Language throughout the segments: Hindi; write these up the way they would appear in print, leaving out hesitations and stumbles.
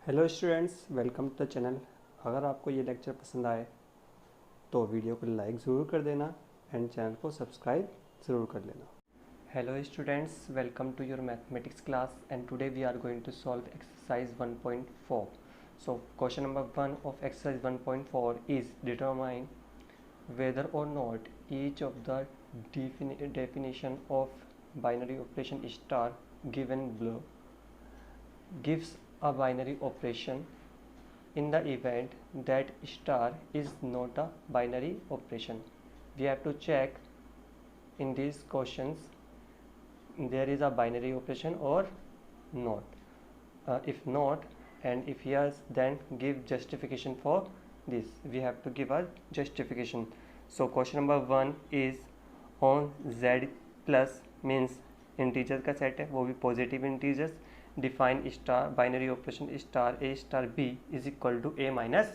Hello students, welcome to the channel. अगर आपको ये लेक्चर पसंद आए तो वीडियो को लाइक ज़रूर कर देना एंड चैनल को सब्सक्राइब ज़रूर कर लेना। Hello students, welcome to your mathematics class and today we are going to solve exercise 1.4. So question number 1 of exercise 1.4 is determine whether or not each of the definition of binary operation star given below gives a binary operation in the event that star is not a binary operation. We have to check in these questions there is a binary operation or not. If not and if yes, then give justification for this. We have to give a justification. So question number 1 is on z plus means integer का सेट है, वो भी positive integers. Define star binary operation star A star B is equal to A minus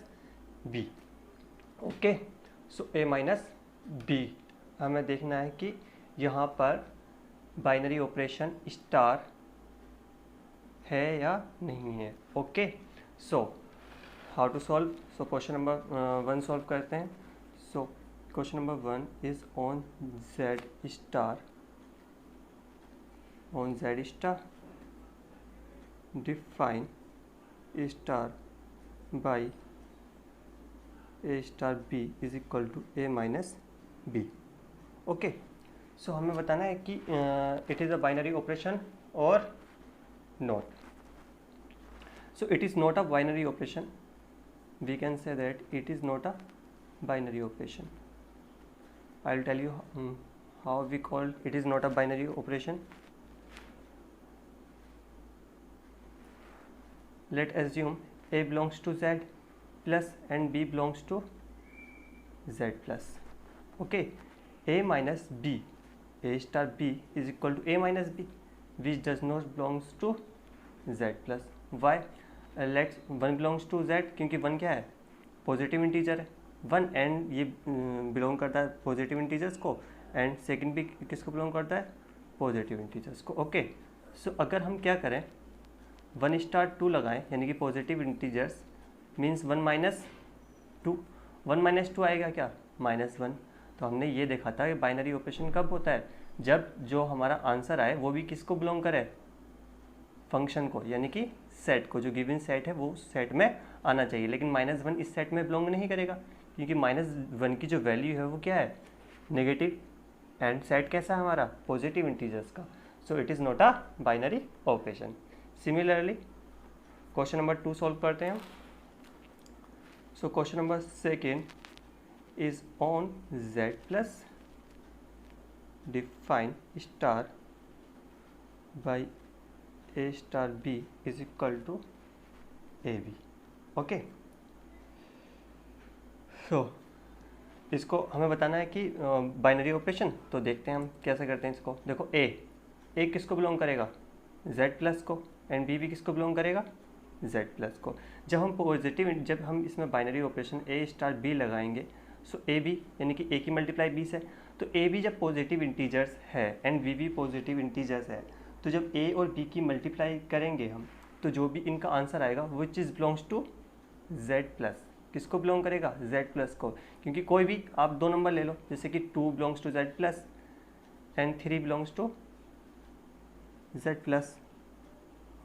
B. Okay, so A minus B हमें देखना है कि यहाँ पर बाइनरी ऑपरेशन स्टार है या नहीं है. Okay, so how to solve. So question number 1 solve करते हैं. So question number 1 is on Z star define star by a star b is equal to a minus b. Okay, so हमें बताना है कि it is a binary operation और not. So it is not a binary operation. We can say that it is not a binary operation. I will tell you how we call it is not a binary operation. Let assume A belongs to Z plus and B belongs to Z plus. Okay, A minus B, A star B is equal to A minus B, which does not belongs to Z plus. Why? Let's 1 belongs to Z क्योंकि 1 क्या है, पॉजिटिव इंटीजर है. 1 एंड ये बिलोंग करता है पॉजिटिव इंटीजर्स को, एंड सेकंड भी किसको बिलोंग करता है, पॉजिटिव इंटीजर्स को. ओके, सो अगर हम क्या करें 1 स्टार 2 लगाएं यानी कि positive integers means 1 minus 2. 1 minus 2 आएगा क्या, -1. तो हमने ये देखा था कि बाइनरी ऑपरेशन कब होता है, जब जो हमारा आंसर आए वो भी किसको बिलोंग करे, फंक्शन को, यानी कि सेट को. जो गिवन सेट है वो सेट में आना चाहिए, लेकिन -1 इस सेट में बिलोंग नहीं करेगा क्योंकि -1 की जो वैल्यू है वो क्या है, नेगेटिव, एंड सेट कैसा है हमारा, पॉजिटिव इंटीजर्स का. So it is not a binary operation. Similarly question number 2 solve करते हैं. So question number 2 is on Z plus define star by A star B is equal to AB. Okay, so इसको हमें बताना है कि बाइनरी ऑपरेशन. तो देखते हैं हम कैसे करते हैं इसको. देखो ए किसको बिलोंग करेगा, Z प्लस को, एंड बी भी किसको बिलोंग करेगा, Z प्लस को. जब हम इसमें binary operation A star B लगाएंगे, सो ए बी यानी कि A की मल्टीप्लाई B से, तो ए बी जब पॉजिटिव इंटीजर्स है एंड बी भी पॉजिटिव इंटीजर्स है, तो जब A और B की मल्टीप्लाई करेंगे हम, तो जो भी इनका आंसर आएगा which is belongs to Z plus. किसको बिलोंग करेगा, Z प्लस को. क्योंकि कोई भी आप 2 नंबर ले लो, जैसे कि 2 belongs to Z plus and 3 belongs to Z plus.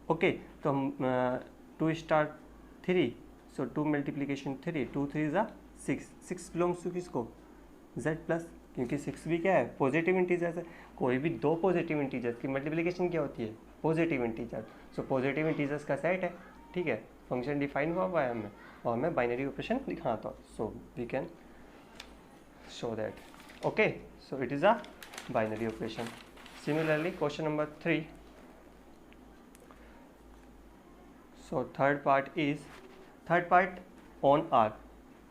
Okay, तो हम 2 स्टार 3, सो 2 मल्टीप्लीकेशन 3, 2 3 ज़ा 6 बिलोंग्स टू किसको, Z प्लस, क्योंकि 6 भी क्या है, पॉजिटिव इंटीजर्स है. कोई भी 2 पॉजिटिव इंटीजर्स की मल्टीप्लीकेशन क्या होती है, positive integer. So positive integers का सेट है, ठीक है. फंक्शन डिफाइन हुआ है हमें, और हमें बाइनरी ऑपरेशन दिखाना था. So we can show that. Okay, so it is a binary operation. Similarly question number 3. So third part on R.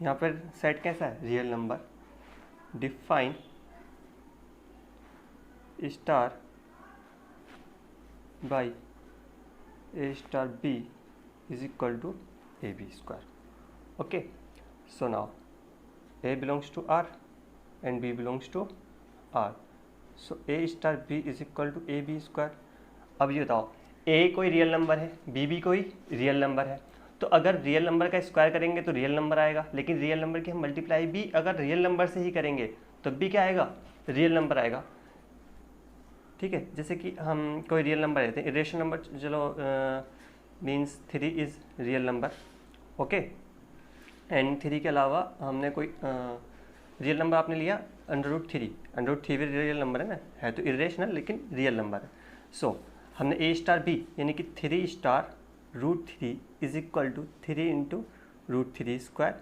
यहाँ पर सेट कैसा है, real number. Define star by A star B is equal to AB square. Okay, so now A belongs to R and B belongs to R. So A star B is equal to AB square. अब ये बताओ, ए कोई रियल नंबर है, बी भी कोई रियल नंबर है, तो अगर रियल नंबर का स्क्वायर करेंगे तो रियल नंबर आएगा, लेकिन रियल नंबर की हम मल्टीप्लाई भी अगर रियल नंबर से ही करेंगे तब भी क्या आएगा, रियल नंबर आएगा। ठीक है, जैसे कि हम कोई रियल नंबर लेते हैं, इरेशनल नंबर, चलो means 3 is real number, okay. And 3 के अलावा हमने कोई रियल नंबर आपने लिया √3, √3 भी रियल नंबर है तो इरेशनल लेकिन रियल नंबर है। सो हमने ए स्टार बी यानी कि 3 star √3 is equal to 3 into √3 square.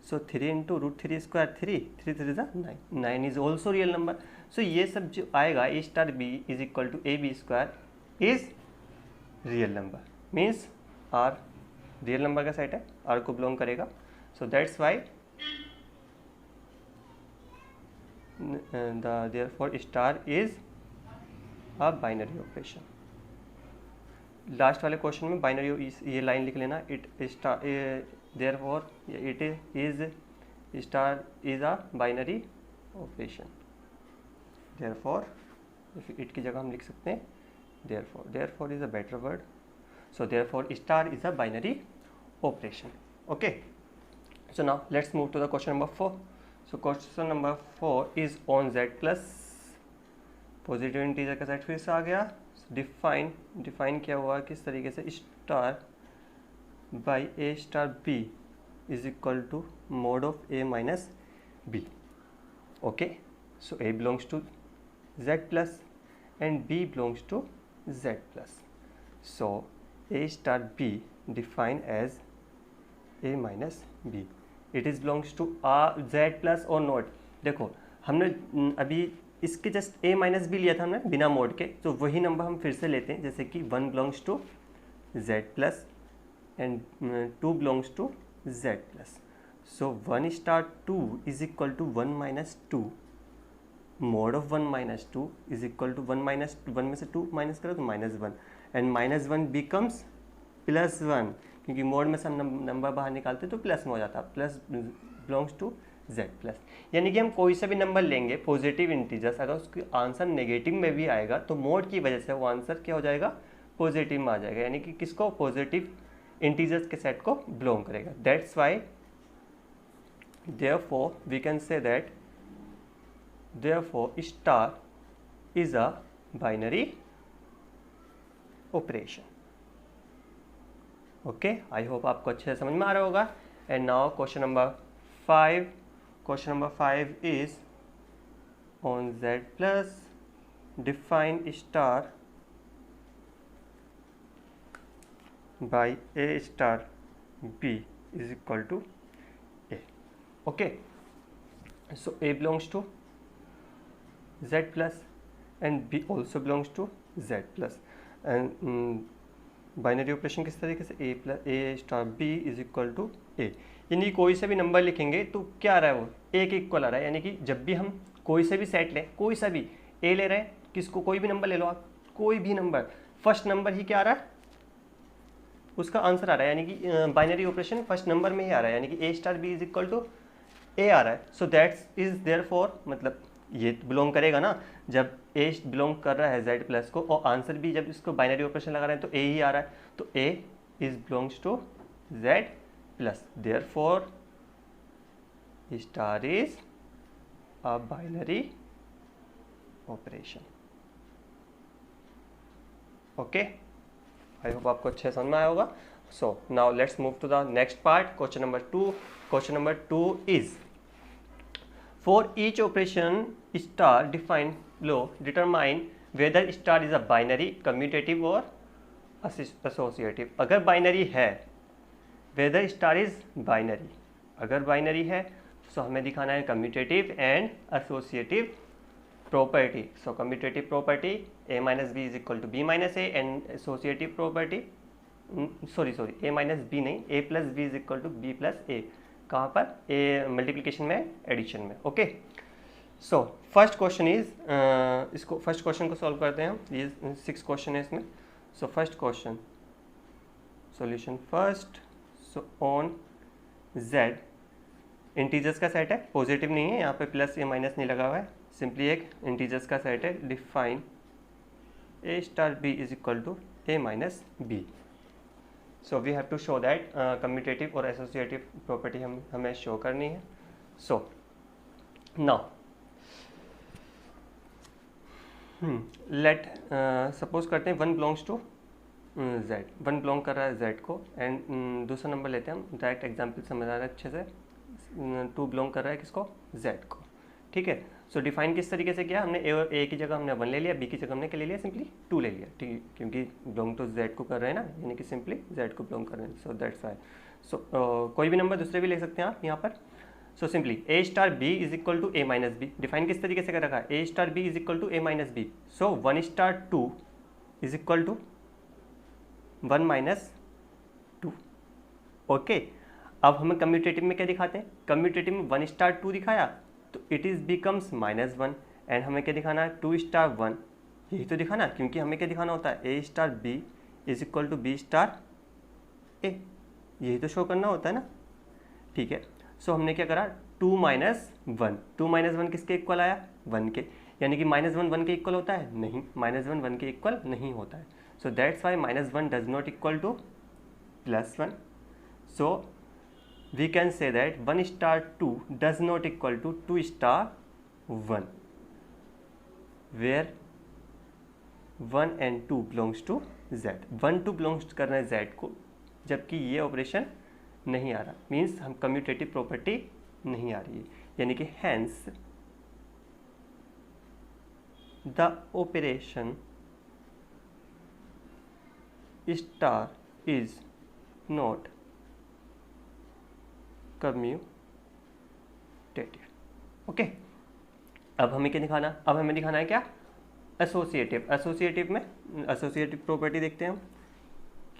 So 3 into √3 square 3 3 ज़ा 9, 9 is also real number. So ये सब जो आएगा A star B is equal to A B square is real number, means R real number का सेट है, आर को बिलोंग करेगा। So that's why therefore star is a binary operation. Last वाले क्वेश्चन में बाइनरी ये लाइन लिख लेना, it star therefore it is star is a binary operation. Therefore it की जगह हम लिख सकते हैं therefore, therefore is a better word. So therefore star is a binary operation, okay. So now let's move to the question number 4। So question number 4 is on z plus positive integer का सेट फिर से आ गया। डिफाइन क्या हुआ किस तरीके से, star by A star B is equal to mod of A minus B, okay. So A belongs to z plus and b belongs to z plus. So a star b define as a minus b, it is belongs to z plus और नॉट। देखो हमने अभी इसके जस्ट a माइनस बी लिया था हमने बिना मोड के, तो वही नंबर हम फिर से लेते हैं, जैसे कि 1 belongs to z plus and 2 belongs to z plus. So 1 star 2 is equal to 1 minus 2, mod of 1 minus 2 is equal to 1 minus 1 में से 2 माइनस करो तो -1 एंड -1 बिकम्स +1, क्योंकि मोड में से हम नंबर बाहर निकालते तो प्लस में हो जाता, plus belongs to z plus. यानी कि हम कोई सा भी नंबर लेंगे पॉजिटिव इंटीजर्स, अगर उसकी आंसर नेगेटिव में भी आएगा तो मोड की वजह से वो आंसर क्या हो जाएगा, पॉजिटिव में आ जाएगा, यानी कि किसको, पॉजिटिव इंटीजर्स के सेट को बिलोंग करेगा। That's why therefore we can say that therefore star is a binary operation, okay. I hope आपको अच्छे से समझ में आ रहा होगा। And now question number 5। Question number 5 is on z plus define star by a star b is equal to a, okay. So a belongs to z plus and b also belongs to z plus. And binary operation किस तरीके से, a star b is equal to a, यानी कोई से भी नंबर लिखेंगे तो क्या आ रहा है, वो a के इक्वल आ रहा है। यानी कि जब भी हम कोई से भी सेट लें, कोई सा भी a ले रहे हैं, किसको कोई भी नंबर ले लो आप, कोई भी नंबर, फर्स्ट नंबर ही क्या आ रहा है, उसका आंसर आ रहा है, यानी कि बाइनरी ऑपरेशन फर्स्ट नंबर में ही आ रहा है, यानी कि a star b is equal to a आ रहा है। सो दैट्स इज देयरफॉर, मतलब ये बिलोंग करेगा ना, जब a बिलोंग कर रहा है z प्लस को और आंसर भी जब इसको बाइनरी ऑपरेशन लगा रहे हैं तो a ही आ रहा है, तो a is belongs to z plus, therefore star is a binary operation, okay. I hope आपको अच्छे समझ में आया होगा। So now let's move to the next part, question number 2। Question number 2 is for each operation star define लो determine whether star is a binary, commutative और एसोसिएटिव। अगर बाइनरी है, वेदर स्टार इज बाइनरी, अगर बाइनरी है तो हमें दिखाना है commutative and associative property. So commutative property a minus B is equal to B minus A, and associative property sorry a minus B नहीं, a plus B is equal to B plus A. कहाँ पर, a मल्टीप्लिकेशन में, एडिशन में, okay. So first question is, इसको फर्स्ट क्वेश्चन को सॉल्व करते हैं हम, ये 6 क्वेश्चन है इसमें। So first question solution first. So on z integers का सेट है, पॉजिटिव नहीं है यहाँ पे, प्लस या माइनस नहीं लगा हुआ है, सिंपली एक इंटीजर्स का सेट है। Define a star b is equal to a minus B. So we have to show that commutative और एसोसिएटिव प्रॉपर्टी हमें शो करनी है. सो नाउ लेट सपोज करते हैं 1 बिलोंग्स टू z, 1 बिलोंग कर रहा है z को, एंड दूसरा नंबर लेते हैं हम, डायरेक्ट एग्जाम्पल समझ आ रहा है अच्छे से. 2 बिलोंग कर रहा है किसको, z को. ठीक है. सो डिफाइन किस तरीके से किया हमने, a की जगह हमने 1 ले लिया, b की जगह हमने क्या ले लिया, सिंपली 2 ले लिया. ठीक है, क्योंकि बिलोंग तो z को कर रहे हैं ना, यानी कि सिंपली z को बिलोंग कर रहे हैं. सो दैट्स वाई. सो कोई भी नंबर दूसरे भी ले सकते हैं आप यहाँ पर. So simply a star b is equal to a minus B. Define किस तरीके से कर रखा है, a star b is equal to a minus B. So 1 star 2 is equal to 1 minus 2. Okay. अब हमें कम्यूटेटिव में क्या दिखाते हैं, कम्यूटेटिव में 1 स्टार 2 दिखाया तो इट इज़ बिकम्स -1, एंड हमें क्या दिखाना है, 2 स्टार 1. यही तो दिखाना, क्योंकि हमें क्या दिखाना होता है, a star b is equal to b star a. यही तो शो करना होता है ना. ठीक है. सो हमने क्या करा, 2 माइनस 1. 2 माइनस 1 किसके इक्वल आया, 1 के. यानी कि -1 1 के इक्वल होता है, नहीं, -1 1 के इक्वल नहीं होता है. So that's why -1 does not equal to +1. So we can say that 1 star 2 does not equal to 2 star 1, where 1 and 2 belongs to z. 1 2 belongs कर रहे हैं z को, जबकि ये ऑपरेशन नहीं आ रहा, मीन्स हम कम्यूटेटिव प्रॉपर्टी नहीं आ रही है. यानी कि hence the operation star is not commutative. Okay. अब हमें क्या दिखाना, अब हमें दिखाना है क्या, एसोसिएटिव. एसोसिएटिव में एसोसिएटिव प्रॉपर्टी देखते हैं हम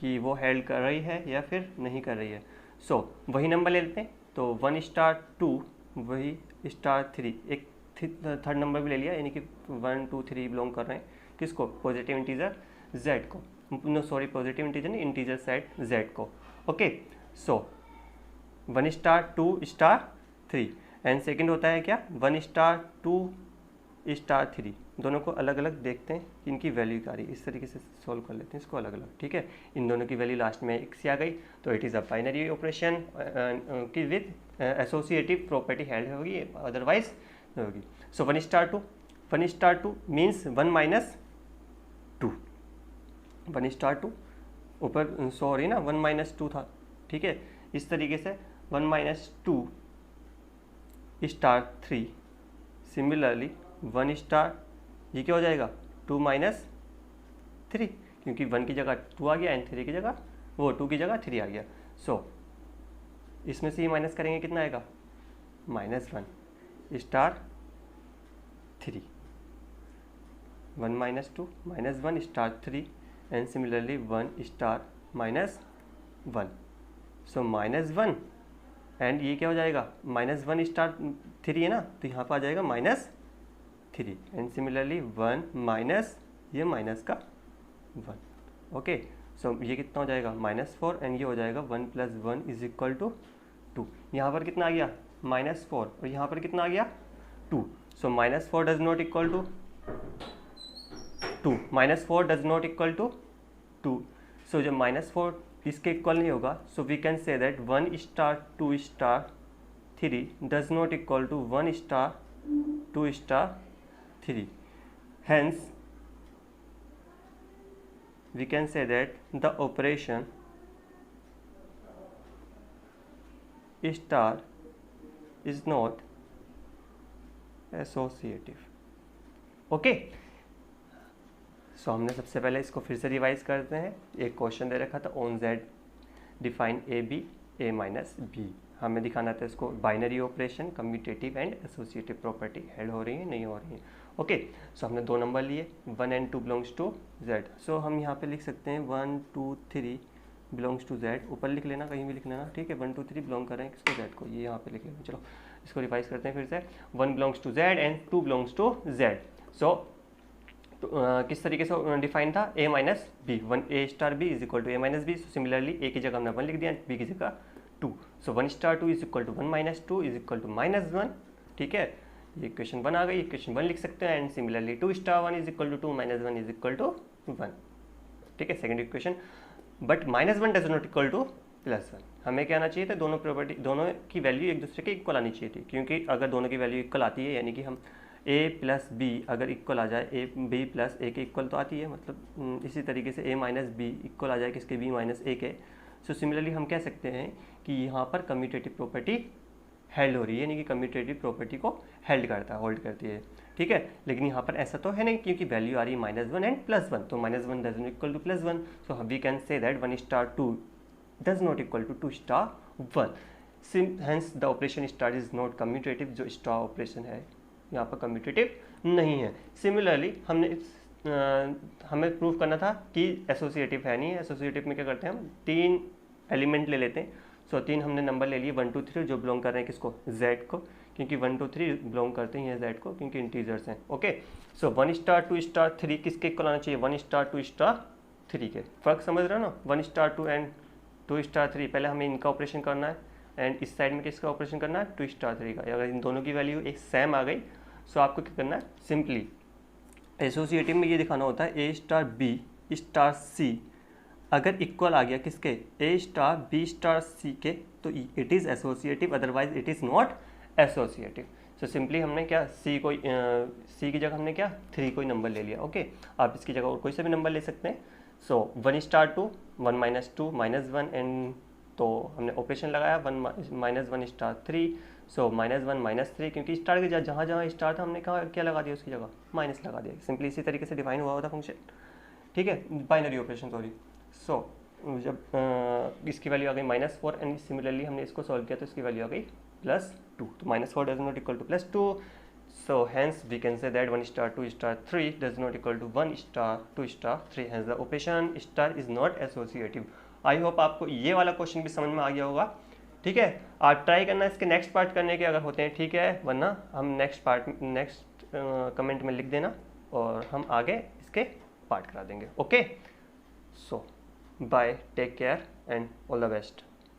कि वो हेल्ड कर रही है या फिर नहीं कर रही है. सो वही नंबर ले लेते हैं. तो 1 स्टार 2 वही स्टार 3, एक थर्ड नंबर भी ले लिया, यानी कि 1 2 3 बिलोंग कर रहे हैं किसको, पॉजिटिव इंटीजर z को. नो सॉरी, पॉजिटिव इंटीजर नहीं, इंटीजर साइड z को. Okay. So 1 star 2 star 3, and second होता है क्या, 1 स्टार 2 स्टार 3. दोनों को अलग अलग देखते हैं कि इनकी वैल्यू क्या आ रही है. इस तरीके से सॉल्व कर लेते हैं इसको अलग अलग. ठीक है. इन दोनों की वैल्यू लास्ट में 1 से आ गई, तो it is a binary operation की विद एसोसिएटिव प्रॉपर्टी हेल्ड होगी, अदरवाइज होगी. सो 1 स्टार 2 मीन्स 1 माइनस 2. 1 स्टार 2 ऊपर सॉरी ना 1 माइनस 2 था. ठीक है. इस तरीके से 1 माइनस 2 स्टार 3. सिमिलरली 1 स्टार, ये क्या हो जाएगा, 2 माइनस 3, क्योंकि 1 की जगह 2 आ गया एंड 3 की जगह, वो 2 की जगह 3 आ गया. सो इसमें से ये माइनस करेंगे, कितना आएगा, -1 star 3. 1 minus 2 -1 star 3, and similarly 1 star -1. So -1, and ये क्या हो जाएगा, -1 स्टार 3 है ना, तो यहाँ पर आ जाएगा -3, एंड सिमिलरली 1 माइनस ये माइनस का 1. ओके. सो ये कितना हो जाएगा, -4, एंड ये हो जाएगा 1 + 1 इज इक्वल टू 2. यहाँ पर कितना आ गया, -4, और यहाँ पर कितना आ गया, 2. So -4 does not equal to 2. -4 does not equal to 2. So जब -4 इसके इक्वल नहीं होगा, so we can say that 1 star 2 star 3 does not equal to 1 star 2 star 3. Hence we can say that the operation star is not associative. Okay. So हमने सबसे पहले इसको फिर से रिवाइज करते हैं. एक क्वेश्चन दे रखा था, on z define A B a minus B. हमें दिखाना था इसको binary operation, commutative and associative property held हो रही है नहीं हो रही है. ओके. सो हमने 2 नंबर लिए, 1 and 2 बिलोंग्स टू z. सो हम यहाँ पे लिख सकते हैं 1 2 3 बिलोंग्स टू z. ऊपर लिख लेना, कहीं भी लिख लेना. ठीक है. 1 2 3 बिलोंग कर रहे हैं किसको, z को. ये यहाँ पे लिख लेना. चलो इसको रिवाइज करते हैं फिर से. 1 belongs to z and 2 belongs to z. So किस तरीके से डिफाइन था, a minus B. 1 a star b is equal to a minus B. Similarly a की जगह हमने 1 लिख दिया, b की जगह 2. So 1 star 2 is equal to 1 minus 2 is equal to -1. ठीक है. ये इक्वेशन 1 आ गई, इक्वेशन 1 लिख सकते हैं. And similarly 2 star 1 is equal to 2 minus 1 is equal to 1. ठीक है. Second equation. But -1 does not equal to +1। हमें क्या आना चाहिए था, दोनों की वैल्यू एक दूसरे के इक्वल आनी चाहिए थी, क्योंकि अगर दोनों की वैल्यू इक्वल आती है यानी कि हम a प्लस बी अगर इक्वल आ जाए, a b प्लस a के इक्वल तो आती है, मतलब इसी तरीके से a माइनस बी इक्वल आ जाए किसके, b माइनस a के। सो सिमिलरली हम कह सकते हैं कि यहाँ पर कम्यूटेटिव प्रॉपर्टी हेल्ड हो रही है, यानी कि कम्यूटेटिव प्रॉपर्टी को होल्ड करती है, ठीक है। लेकिन यहाँ पर ऐसा तो है नहीं, क्योंकि वैल्यू आ रही है -1 एंड +1, तो -1 does not equal to +1, so we can say that 1 star 2 does not equal to 2 star 1। Hence the operation star is not commutative, जो स्टार ऑपरेशन है यहाँ पर कम्यूटेटिव नहीं है। सिमिलरली हमें प्रूव करना था कि एसोसिएटिव है नहीं है। एसोसिएटिव में क्या करते हैं, हम 3 एलिमेंट ले लेते हैं। सो 3 हमने नंबर ले लिए 1 2 3, जो बिलोंग कर रहे हैं किसको, z को, क्योंकि 1 2 3 बिलोंग करते हैं z को, क्योंकि इंटीजर्स हैं। ओके, सो 1 स्टार 2 स्टार 3 किसके इक्वल आना चाहिए, 1 स्टार 2 स्टार 3 के। फर्क समझ रहे हो ना, 1 स्टार 2 एंड 2 स्टार 3, पहले हमें इनका ऑपरेशन करना है एंड इस साइड में किसका ऑपरेशन करना है, 2 स्टार 3 का। अगर इन दोनों की वैल्यू एक सेम आ गई, सो आपको क्या करना है, सिंपली एसोसिएटिव में ये दिखाना होता है a star b star c अगर इक्वल आ गया किसके, a star b star c के, तो it is associative, otherwise it is not associative. So simply हमने क्या c की जगह हमने क्या 3 कोई नंबर ले लिया। ओके, आप इसकी जगह और कोई सा भी नंबर ले सकते हैं। सो 1 स्टार 2 1 माइनस 2 -1 एंड तो हमने ऑपरेशन लगाया 1 स्टार 3, सो -1 -3, क्योंकि स्टार के जहाँ जहाँ स्टार था हमने कहा क्या लगा दिया, उसकी जगह माइनस लगा दिया। सिंपली इसी तरीके से डिफाइन हुआ होता फंक्शन, ठीक है, बाइनरी ऑपरेशन सॉरी। सो जब इसकी वैल्यू आ गई -4 एंड सिमिलरली हमने इसको सॉल्व किया तो इसकी वैल्यू आ गई +2, तो -4 does not equal to +2, so hence we can say that 1 star 2 star 3 does not equal to 1 star 2 star 3, hence the operation star is not associative। I hope आपको ये वाला क्वेश्चन भी समझ में आ गया होगा, ठीक है। आप ट्राई करना इसके नेक्स्ट पार्ट करने के, अगर होते हैं ठीक है, वरना हम नेक्स्ट कमेंट में लिख देना और हम आगे इसके पार्ट करा देंगे। Okay, so bye, take care and all the best.